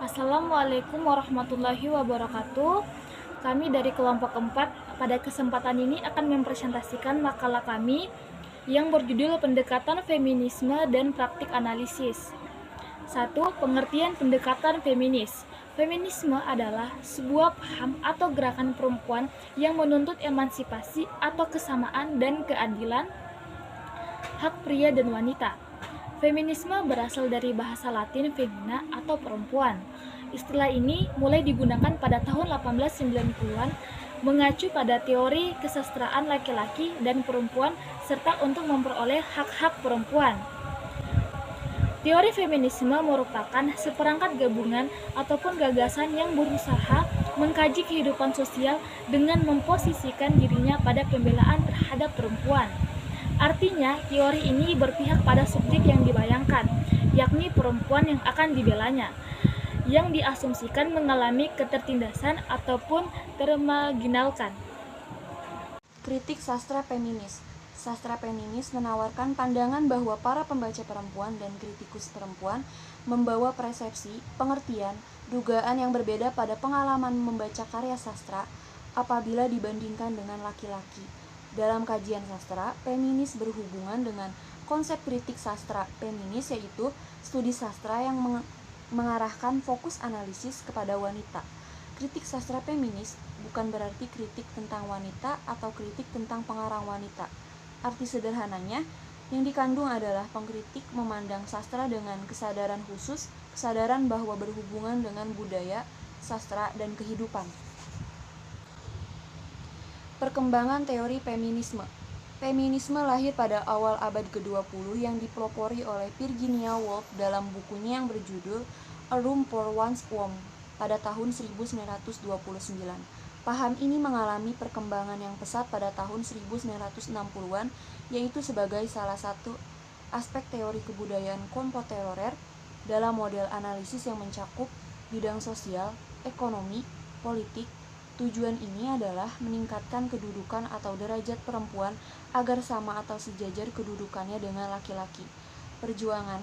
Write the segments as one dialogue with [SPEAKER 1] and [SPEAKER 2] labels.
[SPEAKER 1] Assalamualaikum warahmatullahi wabarakatuh. Kami dari kelompok 4 pada kesempatan ini akan mempresentasikan makalah kami yang berjudul Pendekatan Feminisme dan Praktik Analisis. 1. Pengertian pendekatan feminis. Feminisme adalah sebuah paham atau gerakan perempuan yang menuntut emansipasi atau kesamaan dan keadilan hak pria dan wanita. Feminisme berasal dari bahasa Latin femina atau perempuan. Istilah ini mulai digunakan pada tahun 1890-an mengacu pada teori kesetaraan laki-laki dan perempuan serta untuk memperoleh hak-hak perempuan. Teori feminisme merupakan seperangkat gabungan ataupun gagasan yang berusaha mengkaji kehidupan sosial dengan memposisikan dirinya pada pembelaan terhadap perempuan. Artinya, teori ini berpihak pada subjek yang dibayangkan, yakni perempuan yang akan dibelanya, yang diasumsikan mengalami ketertindasan ataupun termarginalkan.
[SPEAKER 2] Kritik sastra feminis. Sastra feminis menawarkan pandangan bahwa para pembaca perempuan dan kritikus perempuan membawa persepsi, pengertian, dugaan yang berbeda pada pengalaman membaca karya sastra apabila dibandingkan dengan laki-laki. Dalam kajian sastra, feminis berhubungan dengan konsep kritik sastra feminis, yaitu studi sastra yang mengarahkan fokus analisis kepada wanita. Kritik sastra feminis bukan berarti kritik tentang wanita atau kritik tentang pengarang wanita. Arti sederhananya, yang dikandung adalah pengkritik memandang sastra dengan kesadaran khusus, kesadaran bahwa berhubungan dengan budaya, sastra, dan kehidupan. Perkembangan teori feminisme. Feminisme lahir pada awal abad ke-20 yang dipelopori oleh Virginia Woolf dalam bukunya yang berjudul A Room for One's Woman pada tahun 1929. Paham ini mengalami perkembangan yang pesat pada tahun 1960-an, yaitu sebagai salah satu aspek teori kebudayaan kontemporer dalam model analisis yang mencakup bidang sosial, ekonomi, politik. Tujuan ini adalah meningkatkan kedudukan atau derajat perempuan agar sama atau sejajar kedudukannya dengan laki-laki. Perjuangan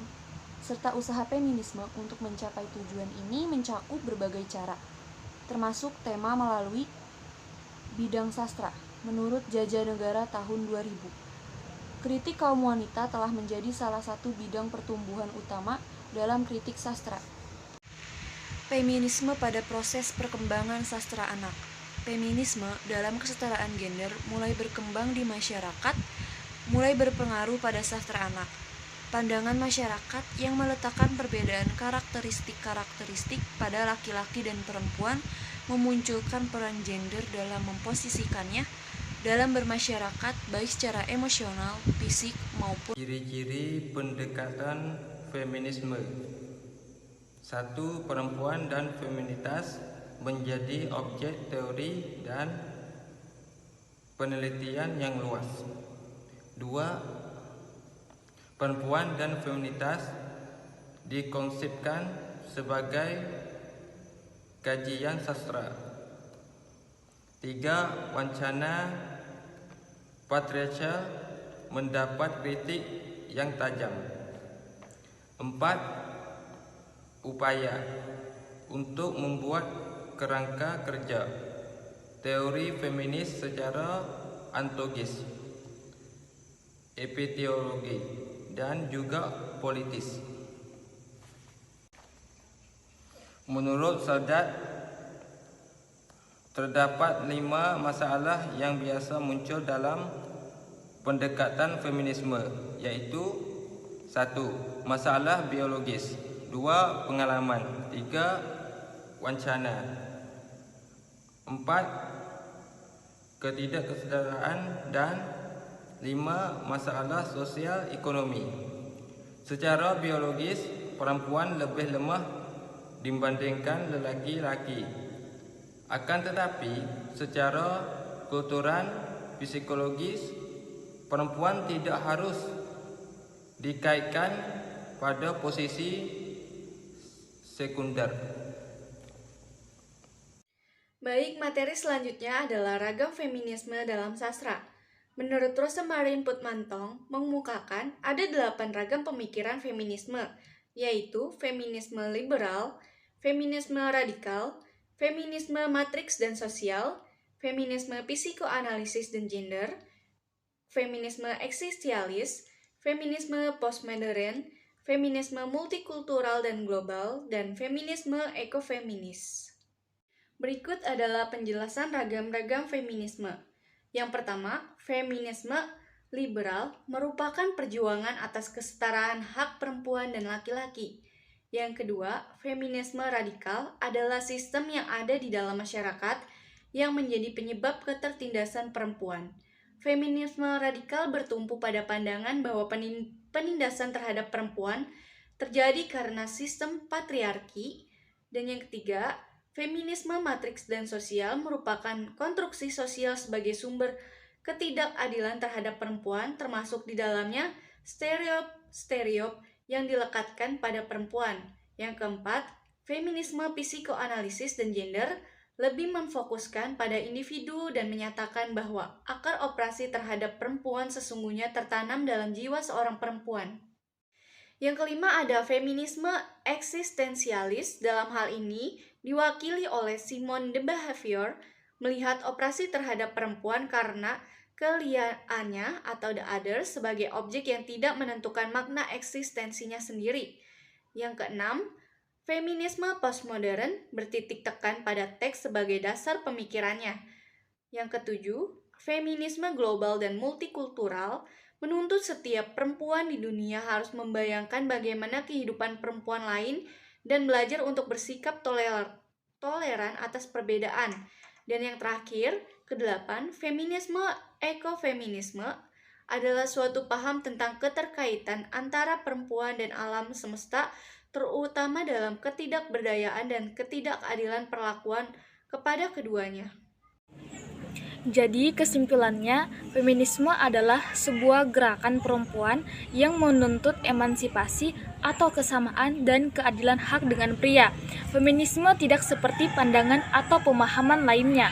[SPEAKER 2] serta usaha feminisme untuk mencapai tujuan ini mencakup berbagai cara, termasuk tema melalui bidang sastra. Menurut Jajah Negara tahun 2000, kritik kaum wanita telah menjadi salah satu bidang pertumbuhan utama dalam kritik sastra. Feminisme pada proses perkembangan sastra anak. Feminisme dalam kesetaraan gender mulai berkembang di masyarakat, mulai berpengaruh pada sastra anak. Pandangan masyarakat yang meletakkan perbedaan karakteristik pada laki-laki dan perempuan memunculkan peran gender dalam memposisikannya dalam bermasyarakat baik secara emosional, fisik, maupun.
[SPEAKER 3] Ciri-ciri pendekatan feminisme. 1. Perempuan dan feminitas menjadi objek teori dan penelitian yang luas. 2. Perempuan dan feminitas dikonsepkan sebagai kajian sastra. 3. Wacana patriarchal mendapat kritik yang tajam. 4. Upaya untuk membuat kerangka kerja teori feminis secara ontologis, epiteologi, dan juga politis. Menurut Sadat, terdapat 5 masalah yang biasa muncul dalam pendekatan feminisme, yaitu 1. Masalah biologis, 2. Pengalaman, 3. Wacana, 4. Ketidaksetaraan, dan 5. Masalah sosial ekonomi. Secara biologis, perempuan lebih lemah dibandingkan lelaki-laki. Akan tetapi, secara kultural psikologis, perempuan tidak harus dikaitkan pada posisi sekunder.
[SPEAKER 4] Baik, materi selanjutnya adalah ragam feminisme dalam sastra. Menurut Rosemarie Putmantong, mengemukakan ada 8 ragam pemikiran feminisme, yaitu feminisme liberal, feminisme radikal, feminisme matriks dan sosial, feminisme psikoanalisis dan gender, feminisme eksistensialis, feminisme postmodern, feminisme multikultural dan global, dan feminisme ekofeminis. Berikut adalah penjelasan ragam-ragam feminisme. Yang pertama, feminisme liberal merupakan perjuangan atas kesetaraan hak perempuan dan laki-laki. Yang kedua, feminisme radikal adalah sistem yang ada di dalam masyarakat yang menjadi penyebab ketertindasan perempuan. Feminisme radikal bertumpu pada pandangan bahwa penindasan terhadap perempuan terjadi karena sistem patriarki. Dan yang ketiga, feminisme matriks dan sosial merupakan konstruksi sosial sebagai sumber ketidakadilan terhadap perempuan, termasuk di dalamnya stereotip yang dilekatkan pada perempuan. Yang keempat, feminisme psikoanalisis dan gender lebih memfokuskan pada individu dan menyatakan bahwa akar opresi terhadap perempuan sesungguhnya tertanam dalam jiwa seorang perempuan. Yang kelima ada feminisme eksistensialis. Dalam hal ini diwakili oleh Simone de Beauvoir, melihat opresi terhadap perempuan karena keliaannya atau the other sebagai objek yang tidak menentukan makna eksistensinya sendiri. Yang keenam, feminisme postmodern bertitik tekan pada teks sebagai dasar pemikirannya. Yang ketujuh, feminisme global dan multikultural menuntut setiap perempuan di dunia harus membayangkan bagaimana kehidupan perempuan lain dan belajar untuk bersikap toleran atas perbedaan. Dan yang terakhir, kedelapan, feminisme ekofeminisme adalah suatu paham tentang keterkaitan antara perempuan dan alam semesta, terutama dalam ketidakberdayaan dan ketidakadilan perlakuan kepada keduanya.
[SPEAKER 1] Jadi kesimpulannya, feminisme adalah sebuah gerakan perempuan yang menuntut emansipasi atau kesamaan dan keadilan hak dengan pria. Feminisme tidak seperti pandangan atau pemahaman lainnya.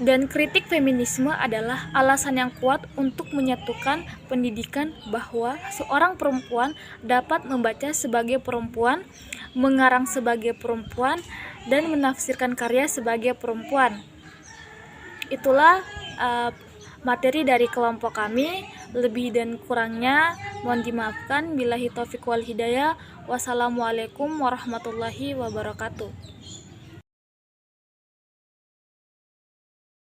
[SPEAKER 1] Dan kritik feminisme adalah alasan yang kuat untuk menyatukan pendidikan bahwa seorang perempuan dapat membaca sebagai perempuan, mengarang sebagai perempuan, dan menafsirkan karya sebagai perempuan. Itulah materi dari kelompok kami. Lebih dan kurangnya mohon dimaafkan. Billahi taufiq wal hidayah. Wassalamualaikum warahmatullahi wabarakatuh.